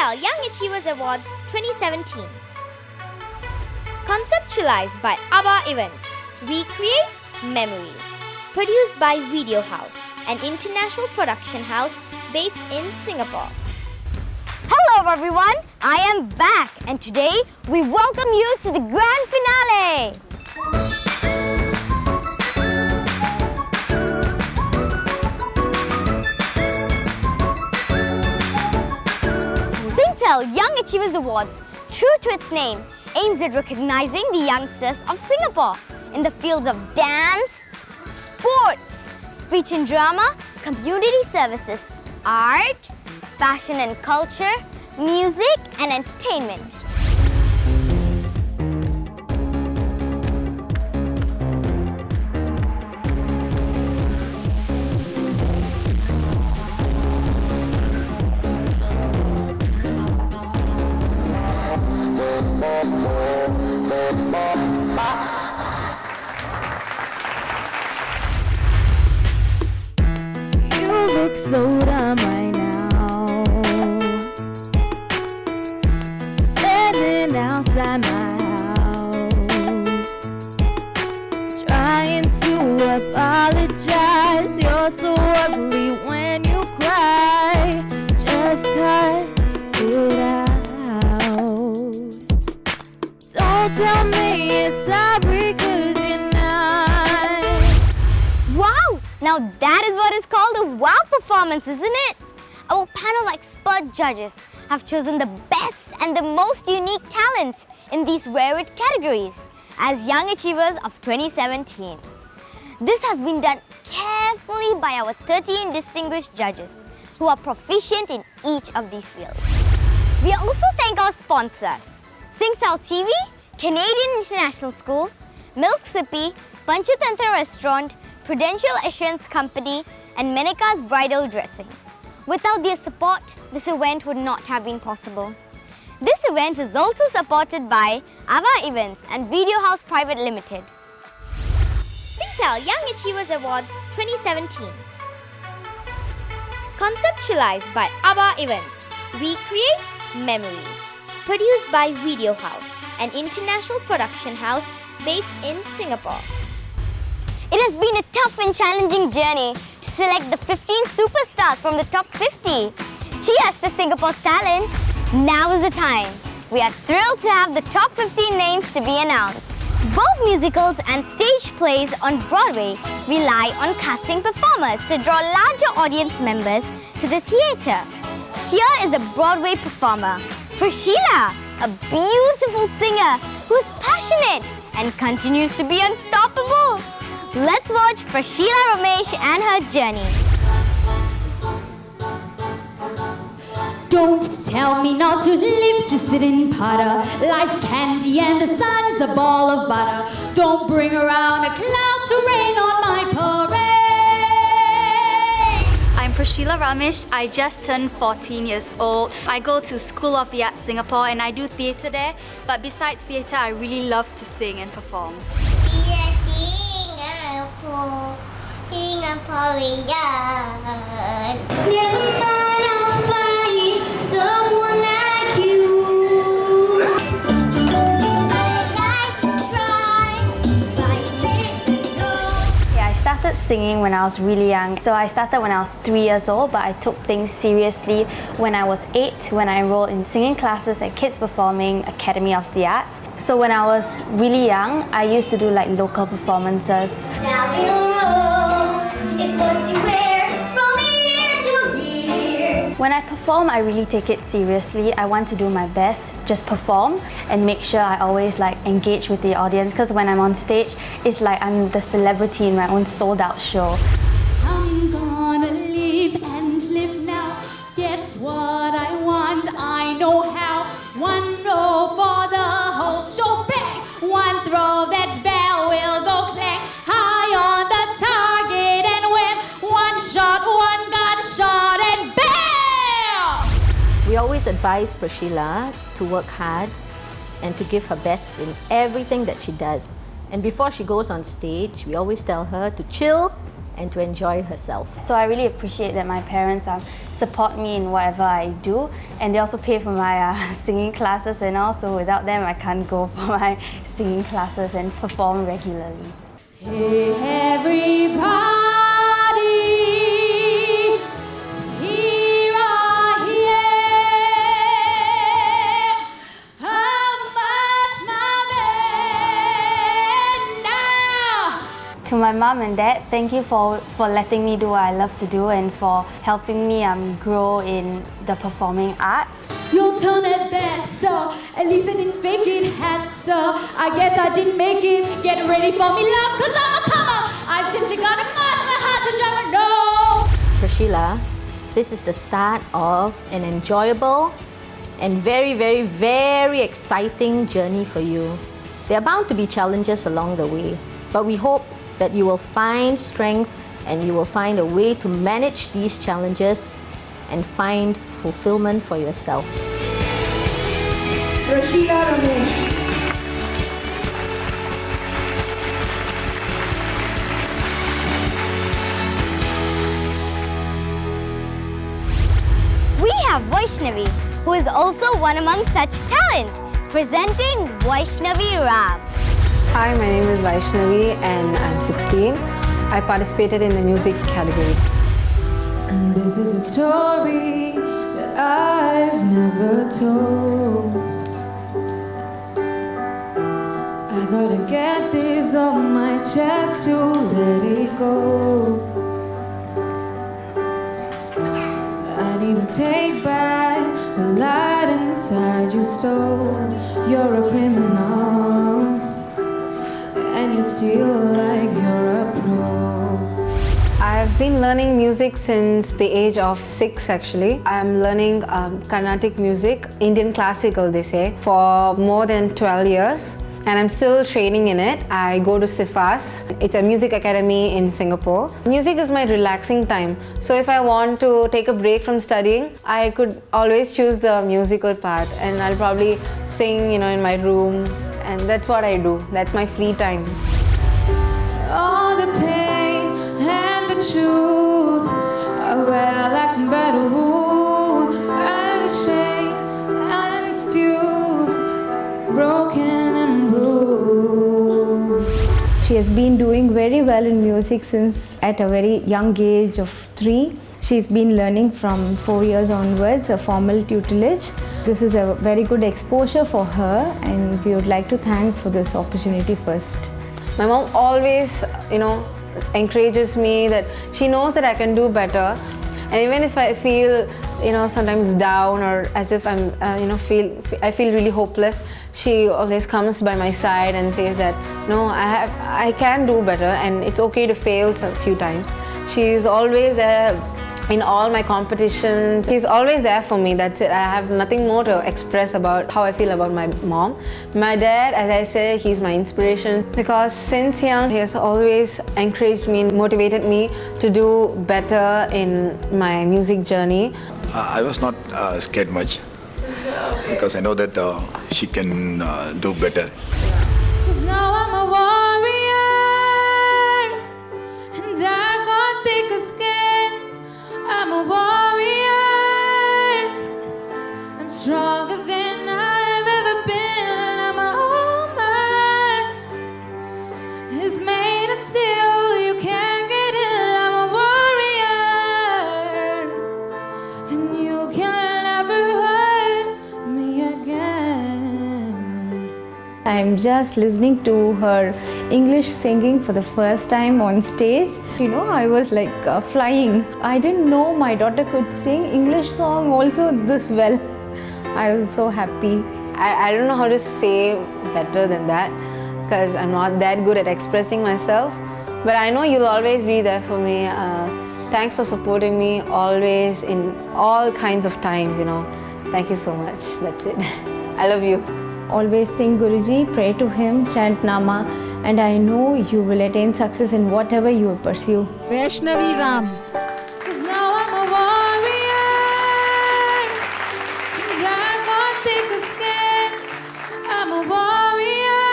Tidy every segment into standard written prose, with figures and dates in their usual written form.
Singtel Young Achievers Awards 2017. Conceptualized by ABBA Events, we create memories. Produced by Video House, an international production house based in Singapore. Hello everyone, I am back and today we welcome you to the grand finale. Singtel Young Achievers Awards, true to its name, aims at recognizing the youngsters of Singapore in the fields of dance, sports, speech and drama, community services, art, fashion and culture, music and entertainment. So dumb right now, standing outside my house, trying to apologize. You're so ugly when you cry, just cut it out. Don't tell me you're sorry 'cause you're not. Wow! Now that is what is called a wow performance, isn't it? Our panel of expert judges have chosen the best and the most unique talents in these varied categories as Young Achievers of 2017. This has been done carefully by our 13 distinguished judges who are proficient in each of these fields. We also thank our sponsors, SingtelTV, Canadian International School, Milk Sippy, Panchatantra Restaurant, Prudential Assurance Company and Menika's Bridal Dressing. Without their support, this event would not have been possible. This event was also supported by ABBA Events and Video House Private Limited. Singtel Young Achievers Awards 2017. Conceptualized by ABBA Events, we create memories. Produced by Video House, an international production house based in Singapore. It has been a tough and challenging journey to select the 15 superstars from the top 50. Cheers to Singapore's talent! Now is the time. We are thrilled to have the top 15 names to be announced. Both musicals and stage plays on Broadway rely on casting performers to draw larger audience members to the theatre. Here is a Broadway performer, Priscilla, a beautiful singer who is passionate and continues to be unstoppable. Let's watch Priscilla Ramesh and her journey. Don't tell me not to live, just sit and putter. Life's candy and the sun's a ball of butter. Don't bring around a cloud to rain on my parade. I'm Priscilla Ramesh. I just turned 14 years old. I go to School of the Arts Singapore and I do theatre there. But besides theatre, I really love to sing and perform. Never mind, I'll find someone like you. Yeah, I started singing when I was really young. So I started when I was 3 years old, but I took things seriously when I was 8, when I enrolled in singing classes at Kids Performing Academy of the Arts. So when I was really young, I used to do like local performances. It's what you wear from ear to ear. When I perform, I really take it seriously. I want to do my best, just perform and make sure I always like engage with the audience, because when I'm on stage, it's like I'm the celebrity in my own sold-out show. I'm gonna live and live now. Get what I want, I know how. One roll for the whole show bang. One throw, that bell will go clang. High on the target and win. One shot, one gunshot and bam! We always advise Priscilla to work hard and to give her best in everything that she does. And before she goes on stage, we always tell her to chill and to enjoy herself. So I really appreciate that my parents support me in whatever I do, and they also pay for my singing classes and all, so without them I can't go for my singing classes and perform regularly. Hey everybody, here I am. How much my man now? To my mom and dad, thank you for letting me do what I love to do and for helping me grow in the performing arts. Your turn at bat, so at least I didn't fake it, hat, so I guess I didn't make it. Get ready for me, love, cause I'm a come up. I've simply got to march my heart to drum and know. Prashila, this is the start of an enjoyable and very, very, very exciting journey for you. There are bound to be challenges along the way, but we hope that you will find strength and you will find a way to manage these challenges and find fulfillment for yourself. We have Vaishnavi, who is also one among such talent, presenting Vaishnavi Ram. Hi, my name is Vaishnavi and I'm 16. I participated in the music category. And this is a story that I've never told. I gotta get this off my chest to let it go. I need to take back the light inside you stole. You're a criminal, and you still like you're a pro. I've been learning music since the age of 6 actually. I'm learning Carnatic music, Indian classical they say, for more than 12 years. And I'm still training in it. I go to CIFAS. It's a music academy in Singapore. Music is my relaxing time. So if I want to take a break from studying, I could always choose the musical path, and I'll probably sing, in my room, and that's what I do. That's my free time. All the pain and the truth are well I can bear wound. I'm ashamed and confused, broken and bruised. She has been doing very well in music since at a very young age of 3. She's been learning from 4 years onwards, a formal tutelage. This is a very good exposure for her, and we would like to thank for this opportunity first. My mom always, encourages me, that she knows that I can do better. And even if I feel, sometimes down or as if I'm, I feel really hopeless, she always comes by my side and says that, no, I can do better, and it's okay to fail a few times. She's always there in all my competitions. She's always there for me, that's it. I have nothing more to express about how I feel about my mom. My dad, as I said, he's my inspiration, because since young he has always encouraged me, motivated me to do better in my music journey. I was not scared much, because I know that she can do better. 'Cause now I'm a warrior, and I've got thicker skin. I'm a warrior, I'm stronger than I've ever been. I'm a woman, it's made of steel, you can't get it. I'm a warrior, and you can never hurt me again. I'm just listening to her English singing for the first time on stage. I was like flying. I didn't know my daughter could sing English song also this well. I was so happy. I don't know how to say better than that, because I'm not that good at expressing myself. But I know you'll always be there for me. Thanks for supporting me always in all kinds of times, Thank you so much. That's it. I love you. Always think Guruji, pray to him, chant Nama, and I know you will attain success in whatever you pursue. Vaishnavi Ram. 'Cause now I'm a warrior, and I've got thicker skin. I'm a warrior,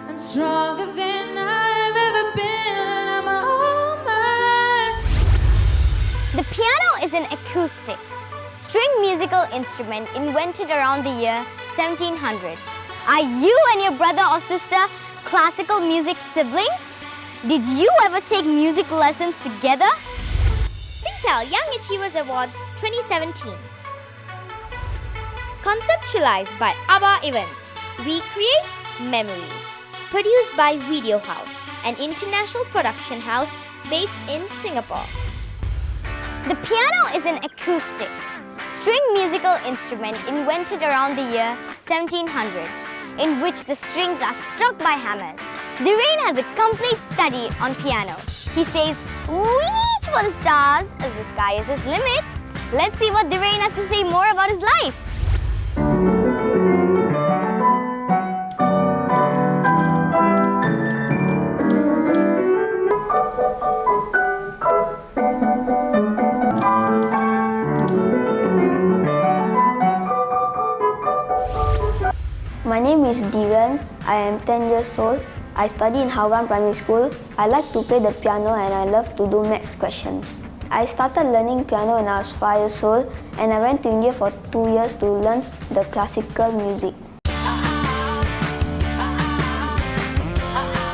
I'm stronger than I've ever been. is an acoustic, string musical instrument invented around the year 1700. Are you and your brother or sister classical music siblings? Did you ever take music lessons together? Singtel Young Achievers Awards 2017. Conceptualized by ABBA Events, we create memories. Produced by Video House, an international production house based in Singapore. The piano is an acoustic, string musical instrument invented around the year 1700, in which the strings are struck by hammers. Dhiren has a complete study on piano. He says, reach for the stars as the sky is his limit. Let's see what Dhiren has to say more about his life. My name is Dhiren. I am 10 years old. I study in Hougang Primary School. I like to play the piano and I love to do maths questions. I started learning piano when I was 5 years old and I went to India for 2 years to learn the classical music.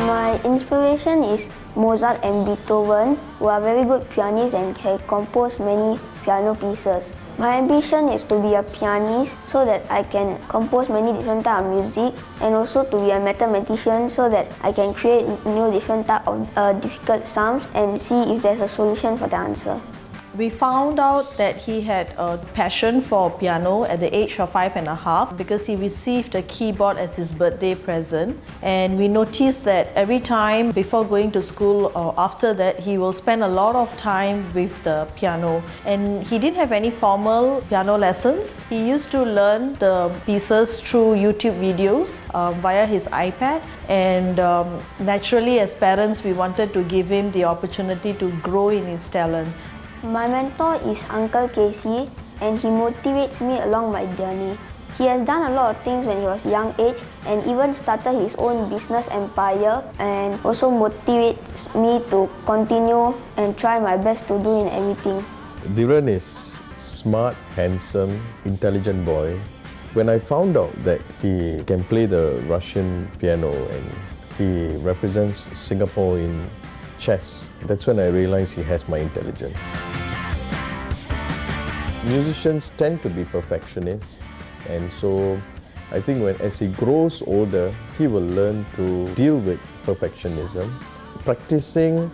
My inspiration is Mozart and Beethoven, who are very good pianists and can compose many piano pieces. My ambition is to be a pianist so that I can compose many different types of music, and also to be a mathematician so that I can create new different types of difficult sums and see if there's a solution for the answer. We found out that he had a passion for piano at the age of 5.5 because he received a keyboard as his birthday present, and we noticed that every time before going to school or after that he will spend a lot of time with the piano, and he didn't have any formal piano lessons. He used to learn the pieces through YouTube videos via his iPad, and naturally as parents we wanted to give him the opportunity to grow in his talent. My mentor is Uncle Casey and he motivates me along my journey. He has done a lot of things when he was young age and even started his own business empire, and also motivates me to continue and try my best to do in everything. Dhiren is smart, handsome, intelligent boy. When I found out that he can play the Russian piano and he represents Singapore in chess, that's when I realized he has my intelligence. Musicians tend to be perfectionists, and so I think as he grows older, he will learn to deal with perfectionism, practicing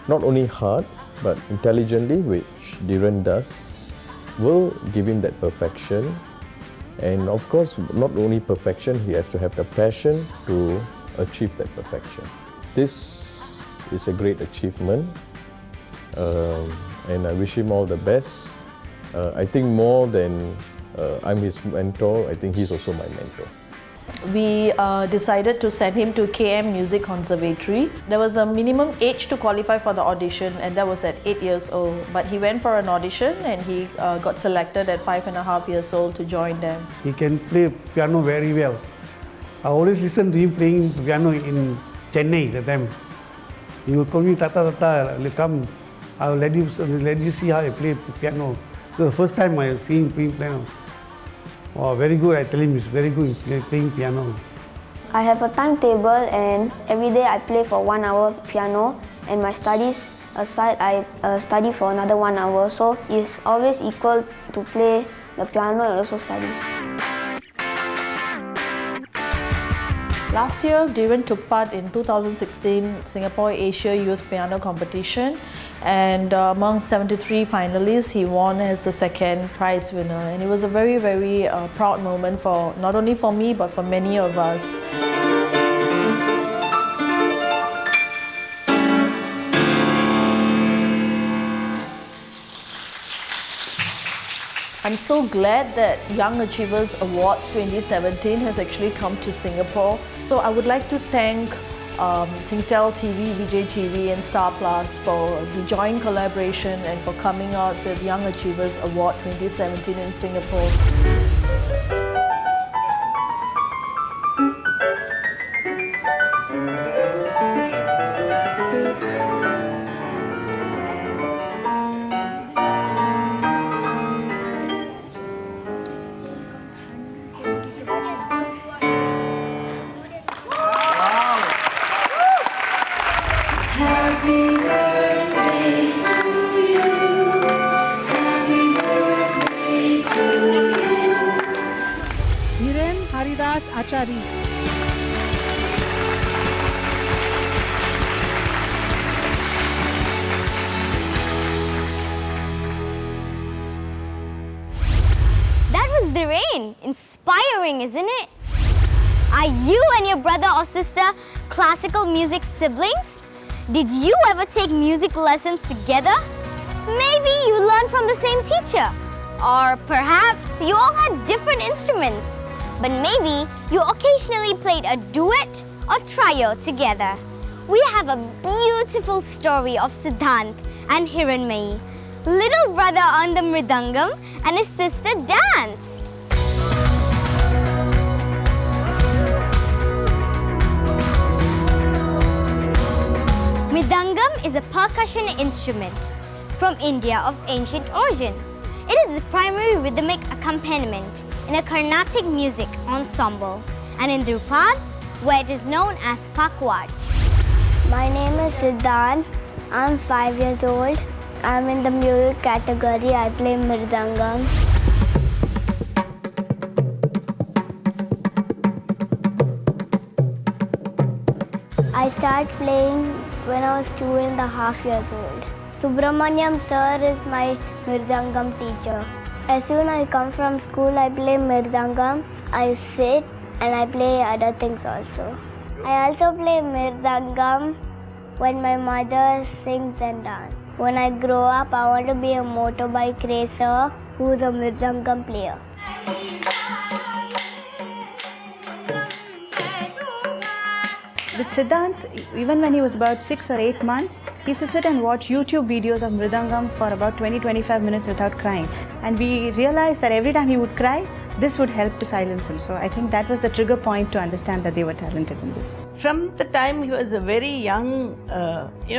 not only hard but intelligently, which Dhiren does, will give him that perfection. And of course, not only perfection, he has to have the passion to achieve that perfection. This is a great achievement, and I wish him all the best. I think more than I'm his mentor, I think he's also my mentor. We decided to send him to KM Music Conservatory. There was a minimum age to qualify for the audition, and that was at 8 years old. But he went for an audition and he got selected at 5.5 years old to join them. He can play piano very well. I always listen to him playing piano in Chennai at the time. He will call me, Tata, come, I'll let you see how I play piano. So the first time I see him playing piano, oh, very good, I tell him he's very good in playing piano. I have a timetable and every day I play for 1 hour piano, and my studies aside I study for another 1 hour, so it's always equal to play the piano and also study. Last year, Dhiren took part in 2016 Singapore Asia Youth Piano Competition, and among 73 finalists, he won as the second prize winner. And it was a very, very proud moment for not only for me but for many of us. I'm so glad that Young Achievers Awards 2017 has actually come to Singapore. So I would like to thank SingtelTV, VJTV and Star Plus for the joint collaboration and for coming out with Young Achievers Award 2017 in Singapore. Brahmachari. That was Dhirain. Inspiring, isn't it? Are you and your brother or sister classical music siblings? Did you ever take music lessons together? Maybe you learned from the same teacher. Or perhaps you all had different instruments. But maybe you occasionally played a duet or trio together. We have a beautiful story of Siddhant and Hiranmayi. Little brother on the mridangam and his sister dance. Mridangam is a percussion instrument from India of ancient origin. It is the primary rhythmic accompaniment in a Carnatic music ensemble and in Drupad, where it is known as Pakwaj. My name is Siddhant. I'm 5 years old. I'm in the music category. I play Mridangam. I started playing when I was 2.5 years old. Subramaniam sir is my Mridangam teacher. As soon as I come from school, I play Mridangam. I sit and I play other things also. I also play Mridangam when my mother sings and dances. When I grow up, I want to be a motorbike racer who's a Mridangam player. With Siddhant, even when he was about 6 or 8 months, he used to sit and watch YouTube videos of Mridangam for about 20-25 minutes without crying. And we realized that every time he would cry, this would help to silence him. So I think that was the trigger point to understand that they were talented in this. From the time he was a very young,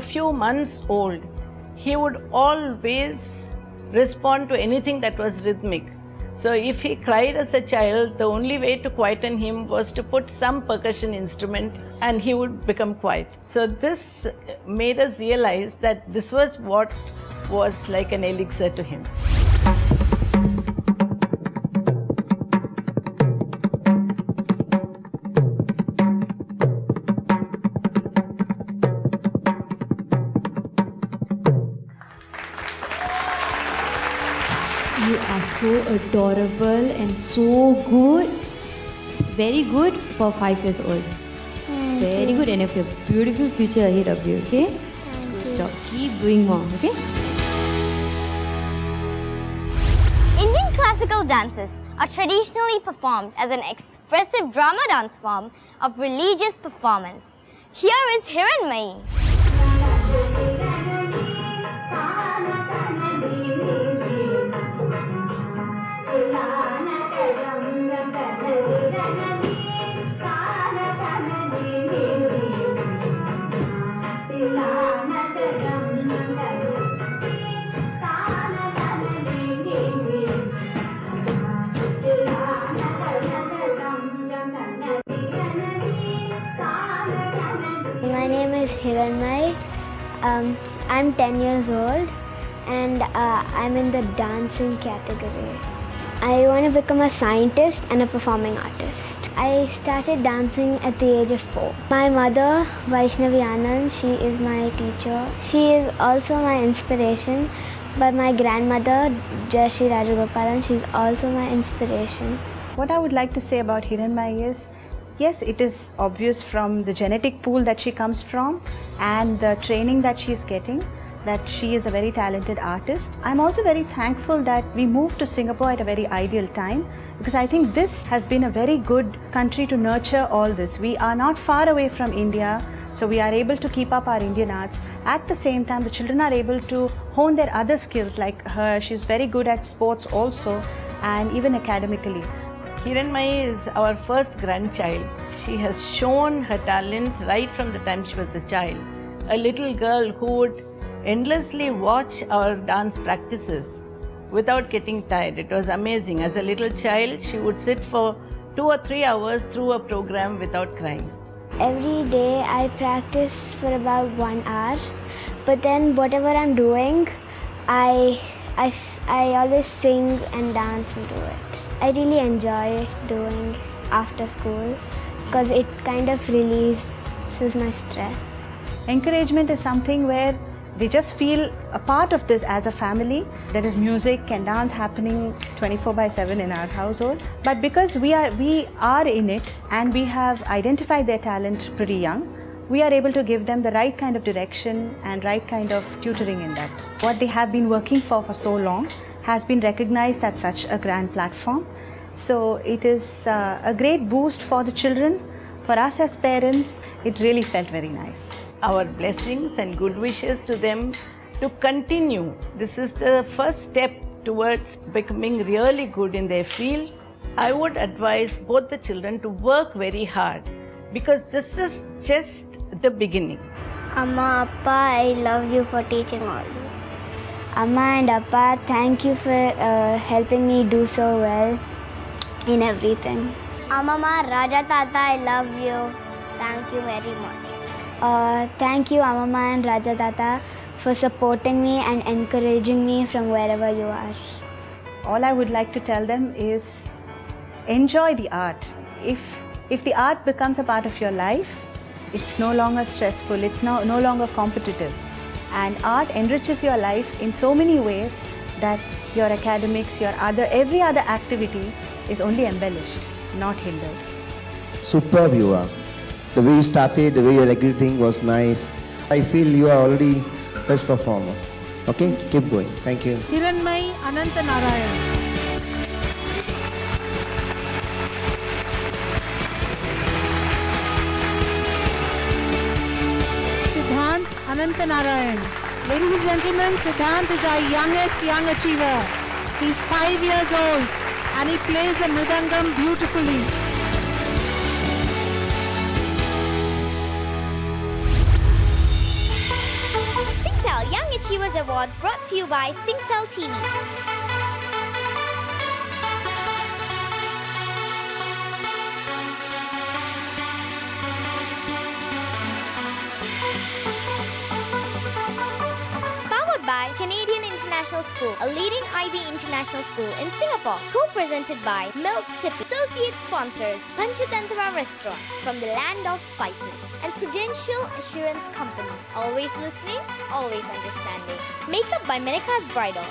few months old, he would always respond to anything that was rhythmic. So if he cried as a child, the only way to quieten him was to put some percussion instrument and he would become quiet. So this made us realize that this was what was like an elixir to him. You are so adorable and so good. Very good for 5 years old. Very good, and you have a beautiful future ahead of you, okay? Good job. Keep doing more, okay? Indian classical dances are traditionally performed as an expressive drama dance form of religious performance. Here is Hiranmayi. My name is Hiranmayi. I'm 10 years old and I'm in the dancing category. I want to become a scientist and a performing artist. I started dancing at the age of 4. My mother, Vaishnavi Anand, she is my teacher. She is also my inspiration. But my grandmother, Jayashree Rajagopalan, she's also my inspiration. What I would like to say about Hiranmayi is, yes, it is obvious from the genetic pool that she comes from and the training that she is getting that she is a very talented artist. I'm also very thankful that we moved to Singapore at a very ideal time because I think this has been a very good country to nurture all this. We are not far away from India, so we are able to keep up our Indian arts. At the same time, the children are able to hone their other skills like her. She's very good at sports also and even academically. Hiranmayi is our first grandchild. She has shown her talent right from the time she was a child. A little girl who would endlessly watch our dance practices without getting tired. It was amazing. As a little child, she would sit for 2 or 3 hours through a program without crying. Every day I practice for about 1 hour, but then whatever I'm doing, I always sing and dance and do it. I really enjoy doing after school because it kind of releases my stress. Encouragement is something where they just feel a part of this as a family. There is music and dance happening 24/7 in our household. But because we are in it and we have identified their talent pretty young, we are able to give them the right kind of direction and right kind of tutoring in that. What they have been working for so long has been recognized at such a grand platform. So it is a great boost for the children. For us as parents, it really felt very nice. Our blessings and good wishes to them to continue. This is the first step towards becoming really good in their field. I would advise both the children to work very hard because this is just the beginning. Amma, Appa, I love you for teaching all this. Amma and Appa, thank you for helping me do so well in everything. Amma, Raja Tata, I love you. Thank you very much. Thank you, Amma and Raja Tata, for supporting me and encouraging me from wherever you are. All I would like to tell them is enjoy the art. If the art becomes a part of your life, it's no longer stressful, it's no longer competitive. And art enriches your life in so many ways that your academics, every other activity is only embellished, not hindered. Superb you are. The way you started, the way you everything was nice. I feel you are already best performer. Okay, keep going. Thank you. Hiranmai Ananta Narayan. Siddhant Ananta Narayan. Ladies and gentlemen, Siddhant is our youngest young achiever. He's 5 years old and he plays the mridangam beautifully. Singtel Young Achievers Awards brought to you by SingtelTV. By Canadian International School, a leading IB international school in Singapore. Co-presented by Milk Sippy. Associate sponsors Panchatantra Restaurant from the land of spices and Prudential Assurance Company. Always listening, always understanding. Makeup by Menika's Bridal.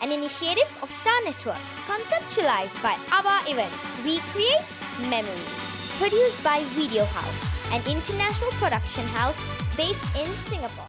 An initiative of Star Network. Conceptualized by ABBA Events. We create memories. Produced by Video House, an international production house based in Singapore.